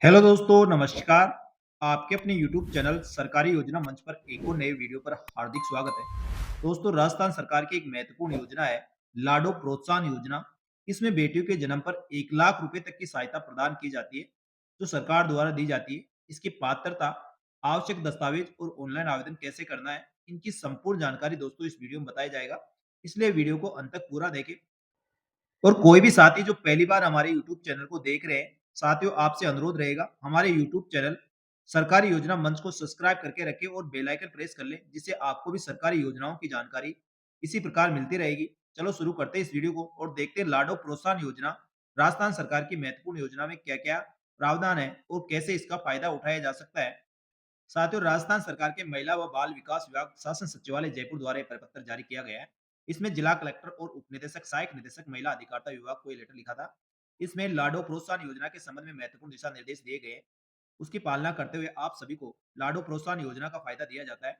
Hello दोस्तों, नमस्कार। आपके अपने यूट्यूब चैनल सरकारी योजना मंच पर एक और नए वीडियो पर हार्दिक स्वागत है। दोस्तों, राजस्थान सरकार की एक महत्वपूर्ण योजना है लाडो प्रोत्साहन योजना। इसमें बेटियों के जन्म पर 1 लाख रुपए तक की सहायता प्रदान की जाती है, जो सरकार द्वारा दी जाती है। इसकी पात्रता, आवश्यक दस्तावेज और ऑनलाइन आवेदन कैसे करना है, इनकी संपूर्ण जानकारी दोस्तों इस वीडियो में बताया जाएगा। इसलिए वीडियो को अंत तक पूरा देखें। और कोई भी साथी जो पहली बार हमारे यूट्यूब चैनल को देख रहे हैं, साथियों आपसे अनुरोध रहेगा हमारे यूट्यूब चैनल सरकारी योजना मंच को सब्सक्राइब करके रखें और बेल आइकन प्रेस कर लें, जिससे आपको भी सरकारी योजनाओं की जानकारी इसी प्रकार मिलती रहेगी। चलो शुरू करते हैं इस वीडियो को और देखते हैं लाडो प्रोत्साहन योजना राजस्थान सरकार की महत्वपूर्ण योजना में क्या क्या प्रावधान है और कैसे इसका फायदा उठाया जा सकता है। साथियों, राजस्थान सरकार के महिला व बाल विकास विभाग शासन सचिवालय जयपुर द्वारा यह परिपत्र जारी किया गया है। इसमें जिला कलेक्टर और उप निदेशक सहायक निदेशक महिला अधिकारिता विभाग को ये लेटर लिखा था। इसमें लाडो प्रोत्साहन योजना के संबंध में महत्वपूर्ण दिशा निर्देश दिए गए। उसकी पालना करते हुए आप सभी को लाडो प्रोत्साहन योजना का फायदा दिया जाता है।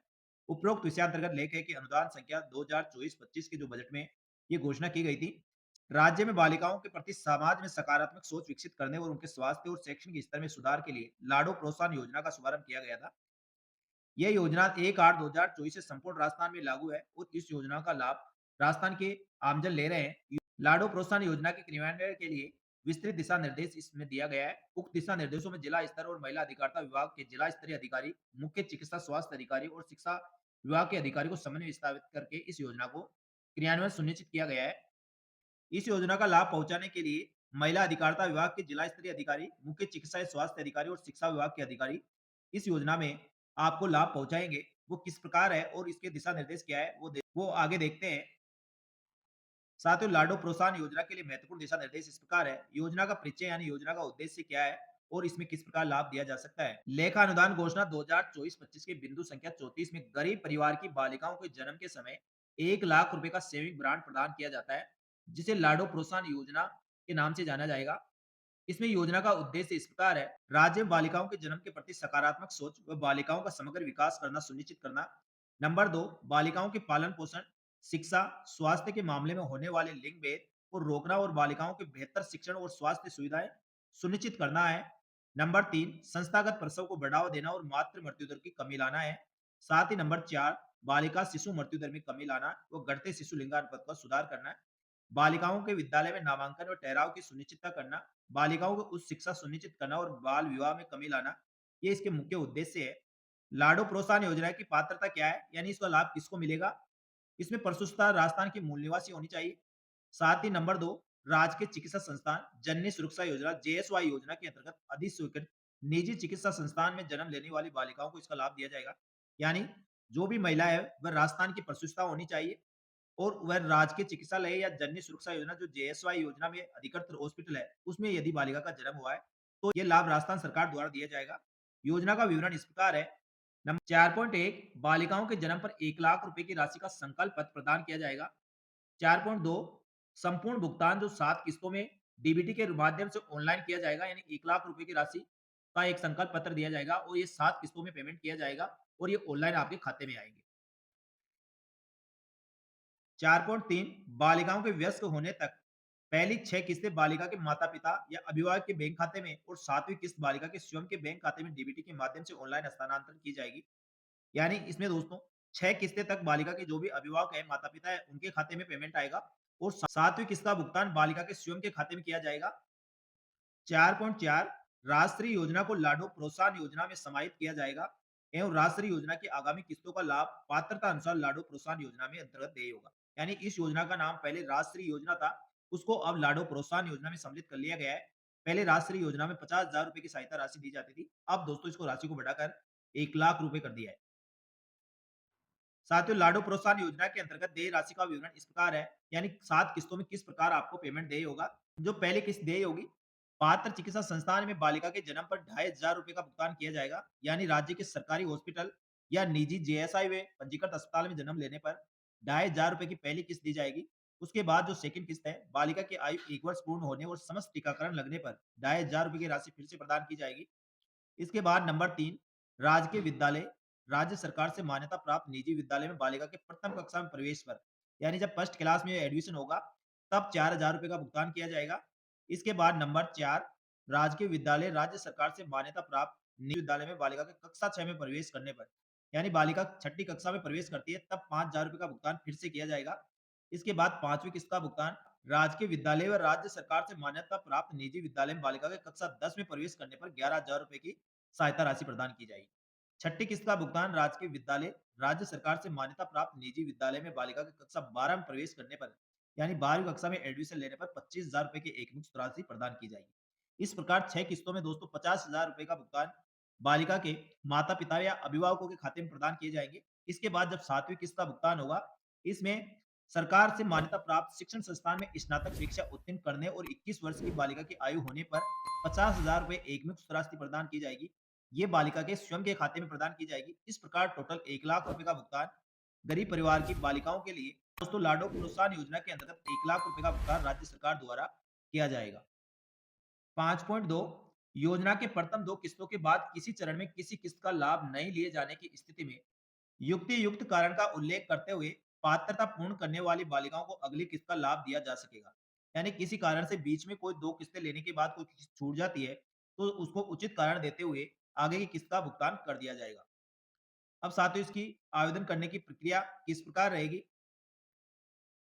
उपरोक्त विषयांतर्गत लेख है कि अनुदान संख्या 2024-25 के जो बजट में ये घोषणा की गई थी, राज्य में बालिकाओं के प्रति समाज में सकारात्मक सोच विकसित करने और उनके स्वास्थ्य और शैक्षणिक स्तर में सुधार के लिए लाडो प्रोत्साहन योजना का शुभारंभ किया गया था। यह योजना 1/8/2024 से संपूर्ण राजस्थान में लागू है और इस योजना का लाभ राजस्थान के आमजन ले रहे हैं। लाडो प्रोत्साहन योजना के क्रियान्वयन के लिए विस्तृत दिशा निर्देश इसमें दिया गया है। उक्त दिशा निर्देशों में जिला स्तर और महिला अधिकारिता विभाग के जिला स्तरीय अधिकारी, मुख्य चिकित्सा स्वास्थ्य अधिकारी और शिक्षा विभाग के अधिकारी को समन्वय स्थापित करके इस योजना को क्रियान्वयन सुनिश्चित किया गया है। इस योजना का लाभ पहुंचाने के लिए महिला अधिकारिता विभाग के जिला स्तरीय अधिकारी, मुख्य चिकित्सा स्वास्थ्य अधिकारी और शिक्षा विभाग के अधिकारी इस योजना में आपको लाभ पहुंचाएंगे। वो किस प्रकार है और इसके दिशा निर्देश क्या है वो आगे देखते हैं। साथियों, लाडो प्रोत्साहन योजना के लिए महत्वपूर्ण दिशा निर्देश इस प्रकार है। योजना का परिचय यानी योजना का उद्देश्य क्या है और इसमें किस प्रकार लाभ दिया जा सकता है। लेखा अनुदान घोषणा 2024-25 के बिंदु संख्या 34 में गरीब परिवार की बालिकाओं के जन्म के समय 1 लाख रुपए का सेविंग ब्रांड प्रदान किया जाता है, जिसे लाडो प्रोत्साहन योजना के नाम से जाना जाएगा। इसमें योजना का उद्देश्य इस प्रकार है। राज्य में बालिकाओं के जन्म के प्रति सकारात्मक सोच व बालिकाओं का समग्र विकास करना सुनिश्चित करना। नंबर 2, बालिकाओं के पालन पोषण, शिक्षा, स्वास्थ्य के मामले में होने वाले लिंग भेद को रोकना और बालिकाओं के बेहतर शिक्षण और स्वास्थ्य सुविधाएं सुनिश्चित करना है। नंबर 3, संस्थागत प्रसव को बढ़ावा देना और मातृ मृत्यु दर की कमी लाना है। साथ ही नंबर 4, बालिका शिशु मृत्यु दर में कमी लाना व घटते शिशु लिंगानुपात का सुधार करना है। बालिकाओं के विद्यालय में नामांकन और ठहराव की सुनिश्चितता करना, बालिकाओं को उच्च शिक्षा सुनिश्चित करना और बाल विवाह में कमी लाना, ये इसके मुख्य उद्देश्य है। लाडो प्रोत्साहन योजना की पात्रता क्या है, यानी इसका लाभ किसको मिलेगा। इसमें प्रस्तुतता राजस्थान की मूल निवासी होनी चाहिए। साथ ही नंबर 2, राजकीय चिकित्सा संस्थान जननी सुरक्षा योजना जेएसवाई योजना के अंतर्गत अधिस्वीकृत निजी चिकित्सा संस्थान में जन्म लेने वाली बालिकाओं को इसका लाभ दिया जाएगा। यानी जो भी महिला है वह राजस्थान की प्रस्तुतता होनी चाहिए और वह राजकीय चिकित्सालय या जननी सुरक्षा योजना जो जेएसवाई योजना में अधिकृत हॉस्पिटल है, उसमें यदि बालिका का जन्म हुआ है, तो ये लाभ राजस्थान सरकार द्वारा दिया जाएगा। योजना का विवरण इस प्रकार है। नंबर 4.1, बालिकाओं के जन्म पर 1 लाख रुपए की राशि का संकल्प पत्र प्रदान किया जाएगा। 4.2, संपूर्ण भुगतान जो 7 किस्तों में डीबीटी के माध्यम से ऑनलाइन किया जाएगा, यानी 1 लाख रुपए की राशि का एक संकल्प पत्र दिया जाएगा और ये 7 किस्तों में पेमेंट किया जाएगा और ये ऑनलाइन आपके खाते में आएंगे। 4.3, बालिकाओं के वयस्क होने तक पहली 6 किस्तें बालिका के माता-पिता या अभिभावक के बैंक खाते में और 7वीं किस्त बालिका के स्वयं के बैंक खाते में डीबीटी के माध्यम से ऑनलाइन हस्तांतरण की जाएगी। यानी इसमें दोस्तों 6 किस्तें तक बालिका के जो भी अभिभावक है, माता-पिता है, उनके खाते में पेमेंट आएगा और 7वीं किस्त का भुगतान बालिका के स्वयं के खाते में किया जाएगा। 4.4, राष्ट्रीय योजना को लाडो प्रोत्साहन योजना में समाहित किया जाएगा एवं राष्ट्रीय योजना की आगामी किस्तों का लाभ पात्रता अनुसार लाडो प्रोत्साहन योजना में अंतर्गत देय होगा। यानी इस योजना का नाम पहले राष्ट्रीय योजना था, उसको अब लाडो प्रोत्साहन योजना में सम्मिलित कर लिया गया है। पहले राष्ट्रीय योजना में 50,000 रुपए की सहायता राशि दी जाती थी, अब दोस्तों इसको राशि को बढ़ाकर 1 लाख रुपए कर दिया है। साथियों, लाडो प्रोत्साहन योजना के अंतर्गत देय राशि का विवरण इस प्रकार है, यानी 7 किस्तों में किस प्रकार आपको पेमेंट देय होगा। जो पहली किस्त देय होगी, पात्र चिकित्सा संस्थान में बालिका के जन्म पर 2,500 रुपए का भुगतान किया जाएगा। यानी राज्य के सरकारी हॉस्पिटल या निजी जेएसआई में पंजीकृत अस्पताल में जन्म लेने पर 2,500 रुपए की पहली किस्त दी जाएगी। उसके बाद जो सेकंड किस्त है, बालिका की आयु 1 वर्ष पूर्ण होने और समस्त टीकाकरण लगने पर 2,500 रुपए की राशि फिर से प्रदान की जाएगी। इसके बाद नंबर 3, राजकीय विद्यालय, राज्य सरकार से मान्यता प्राप्त निजी विद्यालय में बालिका के प्रथम कक्षा में प्रवेश पर, यानी जब फर्स्ट क्लास में एडमिशन होगा, तब 4,000 रुपए का भुगतान किया जाएगा। इसके बाद नंबर 4, राजकीय विद्यालय राज्य सरकार से मान्यता प्राप्त निजी विद्यालय में बालिका के कक्षा 6 में प्रवेश करने पर, यानी बालिका छठी कक्षा में प्रवेश करती है, तब 5,000 रुपए का भुगतान फिर से किया जाएगा। इसके बाद 5वीं किस्त का भुगतान राजकीय विद्यालय व राज्य सरकार से मान्यता प्राप्त निजी विद्यालय में बालिका के कक्षा 10 में प्रवेश करने पर 11,000 रुपए की सहायता राशि प्रदान की जाएगी। छठी किस्त का भुगतान राजकीय विद्यालय राज्य सरकार से मान्यता प्राप्त निजी विद्यालय में बालिका के कक्षा 12 में प्रवेश करने पर, यानी 12वीं कक्षा में एडमिशन लेने पर 25,000 रुपए की एकमुश्त राशि प्रदान की जाएगी। इस प्रकार 6 किस्तों में दोस्तों 50,000 रुपए का भुगतान बालिका के माता-पिता या अभिभावकों के खाते में प्रदान किए जाएंगे। इसके बाद जब 7वीं किस्त का भुगतान होगा, इसमें सरकार से मान्यता प्राप्त शिक्षण संस्थान में स्नातक परीक्षा उत्तीर्ण करने और 21 वर्ष की बालिका की आयु होने पर 50,000 रुपए एकमुश्त राशि प्रदान की जाएगी। ये बालिका के स्वयं के खाते में प्रदान की जाएगी। इस प्रकार टोटल 1 लाख रुपए का भुगतान गरीब परिवार की बालिकाओं के लिए दोस्तों लाडो प्रोत्साहन योजना के अंतर्गत 1 लाख रुपए का भुगतान राज्य सरकार द्वारा किया जाएगा। 5.2 योजना के प्रथम 2 किस्तों के बाद किसी चरण में किसी किस्त का लाभ नहीं लिए जाने की स्थिति में युक्त कारण का उल्लेख करते हुए पात्रता पूर्ण करने वाली बालिकाओं को अगली किस्त का लाभ दिया जा सकेगा। यानी किसी कारण से बीच में कोई 2 किस्तें लेने के बाद कोई किस्त छूट जाती है, तो उसको उचित कारण देते हुए आगे की किस्त का भुगतान कर दिया जाएगा। अब साथियों इसकी आवेदन करने की प्रक्रिया किस प्रकार रहेगी?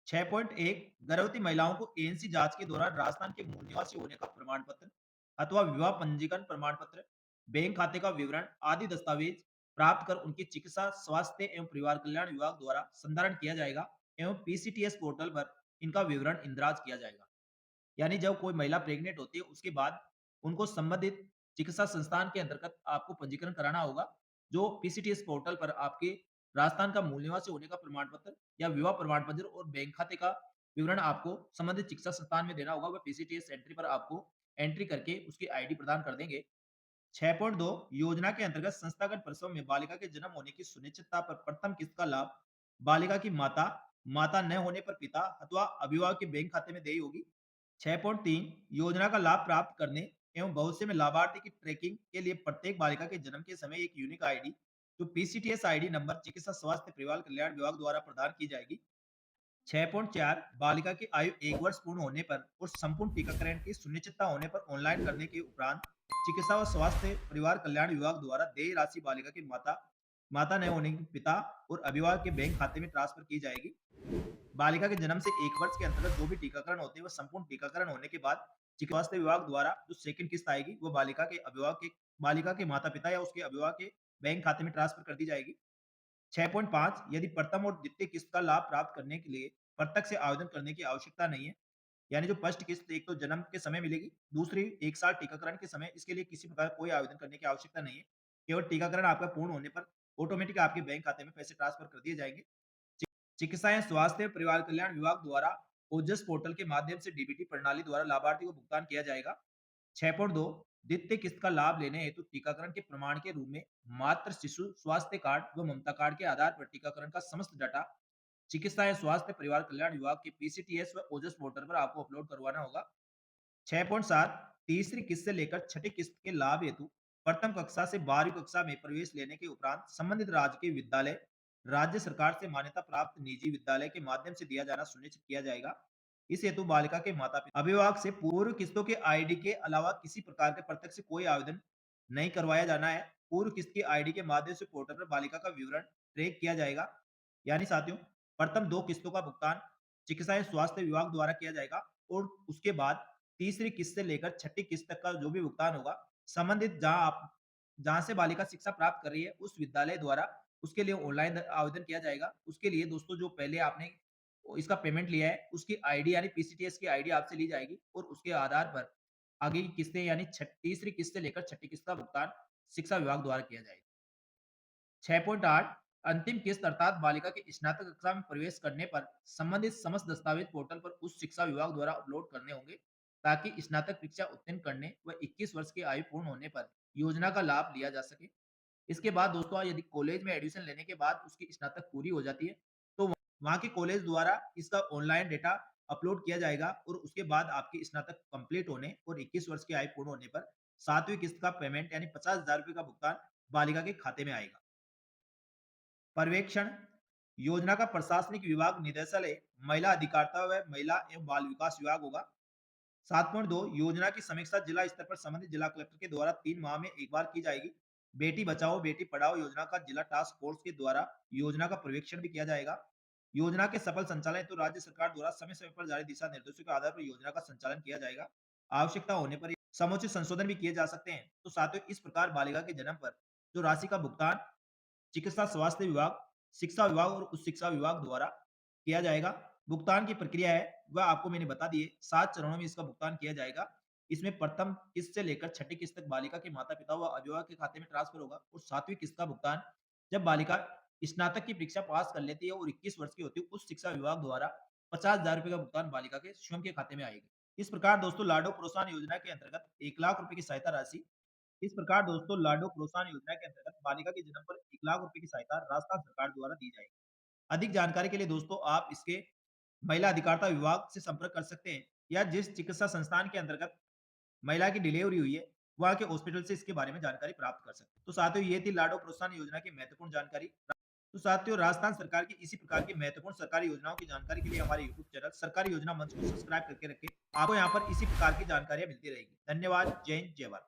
6.1 गर्भवती महिलाओं को एएनसी जांच के दौरान राजस्थान के मूल निवासी होने का प्रमाण पत्र अथवा विवाह पंजीकरण प्रमाण पत्र, बैंक खाते का विवरण आदि दस्तावेज प्राप्त कर उनकी चिकित्सा, स्वास्थ्य एवं परिवार कल्याण विभाग द्वारा संधारण किया जाएगा एवं पीसीटीएस पोर्टल पर इनका विवरण इंदराज किया जाएगा। यानी जब कोई महिला प्रेग्नेंट होती है उसके बाद उनको संबंधित चिकित्सा संस्थान के अंतर्गत आपको पंजीकरण कराना होगा, जो पीसीटीएस पोर्टल पर आपके राजस्थान का मूल निवासी होने का प्रमाण पत्र या विवाह प्रमाण पत्र और बैंक खाते का विवरण आपको संबंधित चिकित्सा संस्थान में देना होगा। वह पीसीटीएस एंट्री पर आपको एंट्री करके उसकी आईडी प्रदान कर देंगे। 6.2 योजना के अंतर्गत संस्थागत प्रसव में बालिका के जन्म होने की सुनिश्चितता पर प्रथम किस्त का लाभ बालिका की माता, माता न होने पर पिता अथवा अभिभावक के बैंक खाते में देय होगी। 6.3 योजना का लाभ प्राप्त करने एवं भविष्य में लाभार्थी की ट्रैकिंग के लिए प्रत्येक बालिका के जन्म के समय एक यूनिक आईडी, जो पीसीटीएस आईडी नंबर चिकित्सा स्वास्थ्य परिवार कल्याण विभाग द्वारा प्रदान की जाएगी। 6.4 बालिका की आयु 1 वर्ष पूर्ण होने पर और संपूर्ण टीकाकरण की सुनिश्चितता होने पर ऑनलाइन करने के उपरांत चिकित्सा व स्वास्थ्य परिवार कल्याण विभाग द्वारा देय राशि बालिका की माता, माता न होने के पिता और अभिभावक के बैंक खाते में ट्रांसफर की जाएगी। बालिका के जन्म से 1 वर्ष के अंतर्गत जो भी टीकाकरण होते हैं, वह संपूर्ण टीकाकरण होने के बाद चिकित्सा स्वास्थ्य विभाग द्वारा जो सेकंड किस्त आएगी, वो बालिका के माता-पिता या उसके अभिभावक के बैंक खाते में ट्रांसफर कर दी जाएगी। 6.5 यदि प्रथम और द्वितीय किस्त का लाभ प्राप्त करने के लिए प्रत्यक्ष से आवेदन करने की आवश्यकता नहीं है, यानी जो फर्स्ट किस्त एक तो जन्म के समय मिलेगी, दूसरी 1 साल टीकाकरण के समय, इसके लिए किसी प्रकार कोई आवेदन करने की आवश्यकता नहीं है। केवल टीकाकरण आपका पूर्ण होने पर ऑटोमेटिक आपके बैंक खाते में पैसे ट्रांसफर कर दिए जाएंगे। चिकित्सा एवं स्वास्थ्य परिवार कल्याण विभाग द्वारा ओजस पोर्टल के माध्यम से डीबीटी प्रणाली द्वारा लाभार्थी को भुगतान किया जाएगा। 6.2 द्वितीय किस्त का लाभ लेने हेतु टीकाकरण के प्रमाण के रूप में मातृ शिशु स्वास्थ्य कार्ड व ममता कार्ड के आधार पर टीकाकरण का समस्त डाटा चिकित्सा एवं स्वास्थ्य परिवार कल्याण विभाग के पीसीटीएस व ओजस पोर्टल पर आपको अपलोड करवाना होगा। 6.7 तीसरी किस्त से लेकर छठी किस्त के लाभ हेतु प्रथम कक्षा से 12वीं कक्षा में प्रवेश लेने के उपरांत संबंधित राज्य के विद्यालय राज्य सरकार से मान्यता प्राप्त निजी विद्यालय के माध्यम से दिया जाना सुनिश्चित किया जाएगा। इस हेतु बालिका के माता पिता अभिभावक से पूर्व किस्तों के आईडी के अलावा किसी प्रकार के प्रत्यक्ष से कोई आवेदन नहीं करवाया जाना है। पूर्व किस्त की आईडी के माध्यम से पोर्टल पर बालिका का विवरण ट्रैक किया जाएगा। यानी साथियों प्रथम 2 किस्तों का भुगतान चिकित्सा एवं स्वास्थ्य विभाग द्वारा किया जाएगा और उसके बाद तीसरी किस्त से लेकर छठी किस्त तक का जो भी भुगतान होगा संबंधित जहां से बालिका शिक्षा प्राप्त कर रही है उस विद्यालय द्वारा उसके लिए ऑनलाइन आवेदन किया जाएगा। उसके लिए दोस्तों जो पहले आपने इसका पेमेंट लिया है उसकी आईडी यानी पीसीटीएस की आईडी आपसे ली जाएगी और उसके आधार पर आगे की किस्तें यानी तीसरी किस्त से लेकर छठी किस्त का भुगतान शिक्षा विभाग द्वारा किया जाएगा। 6.8 अंतिम किस्त अर्थात बालिका के स्नातक कक्षा में प्रवेश करने पर संबंधित समस्त दस्तावेज पोर्टल पर उस शिक्षा विभाग द्वारा अपलोड करने होंगे ताकि स्नातक परीक्षा उत्तीर्ण करने व 21 वर्ष की आयु पूर्ण होने पर योजना का लाभ लिया जा सके। इसके बाद दोस्तों यदि कॉलेज में एडमिशन लेने के बाद उसकी स्नातक पूरी हो जाती है, तो वहाँ के कॉलेज द्वारा इसका ऑनलाइन डेटा अपलोड किया जाएगा और उसके बाद आपकी स्नातक कंप्लीट होने और 21 वर्ष की आयु पूर्ण होने पर 7वीं किस्त का पेमेंट यानी 50,000 रुपए का भुगतान बालिका के खाते में आएगा। पर्यवेक्षण योजना का प्रशासनिक विभाग निदेशालय महिला अधिकारिता व महिला एवं बाल विकास विभाग होगा। 7.2 योजना की समीक्षा जिला स्तर पर संबंधित जिला कलेक्टर के द्वारा 3 माह में एक बार की जाएगी। बेटी बचाओ बेटी पढ़ाओ योजना का जिला टास्क फोर्स के द्वारा योजना का पर्यवेक्षण भी किया जाएगा। योजना के सफल संचालन हेतु राज्य सरकार द्वारा समय समय पर जारी दिशा निर्देशों के आधार पर योजना का संचालन किया जाएगा। आवश्यकता होने पर समुचित संशोधन भी किए जा सकते हैं। तो साथियों, इस प्रकार बालिका के जन्म पर जो राशि का भुगतान चिकित्सा स्वास्थ्य विभाग, शिक्षा विभाग और उच्च शिक्षा विभाग द्वारा किया जाएगा। भुगतान की प्रक्रिया है वह आपको मैंने बता दी है। 7 चरणों में इसका भुगतान किया जाएगा। इसमें प्रथम किस्त से लेकर छठी किस्त तक बालिका के माता-पिता व अभिभावक के खाते में ट्रांसफर होगा और 7वीं किस्त का भुगतान जब बालिका स्नातक की परीक्षा पास कर लेती है और 21 वर्ष की होती है, उच्च शिक्षा विभाग द्वारा 50,000 रुपए का भुगतान बालिका के स्वयं के खाते में आएगा। इस प्रकार दोस्तों लाडो प्रोत्साहन योजना के अंतर्गत 1 लाख रुपए की सहायता राशि इस प्रकार दोस्तों लाडो प्रोत्साहन योजना के अंतर्गत बालिका के जन्म पर 1 लाख रुपए की सहायता राजस्थान सरकार द्वारा दी जाएगी। अधिक जानकारी के लिए दोस्तों आप इसके महिला अधिकारिता विभाग से संपर्क कर सकते हैं या जिस चिकित्सा संस्थान के अंतर्गत महिला की डिलीवरी हुई है, वहाँ के हॉस्पिटल से इसके बारे में जानकारी प्राप्त कर सकते हैं। तो साथियों, ये थी लाडो प्रोत्साहन योजना की महत्वपूर्ण जानकारी। तो साथियों, राजस्थान सरकार की इसी प्रकार की महत्वपूर्ण सरकारी योजनाओं की जानकारी के लिए हमारे यूट्यूब चैनल सरकारी योजना मंच को सब्सक्राइब करके रखें। आपको यहाँ पर इसी प्रकार की जानकारियाँ मिलती रहेगी। धन्यवाद। जय हिंद, जय भारत।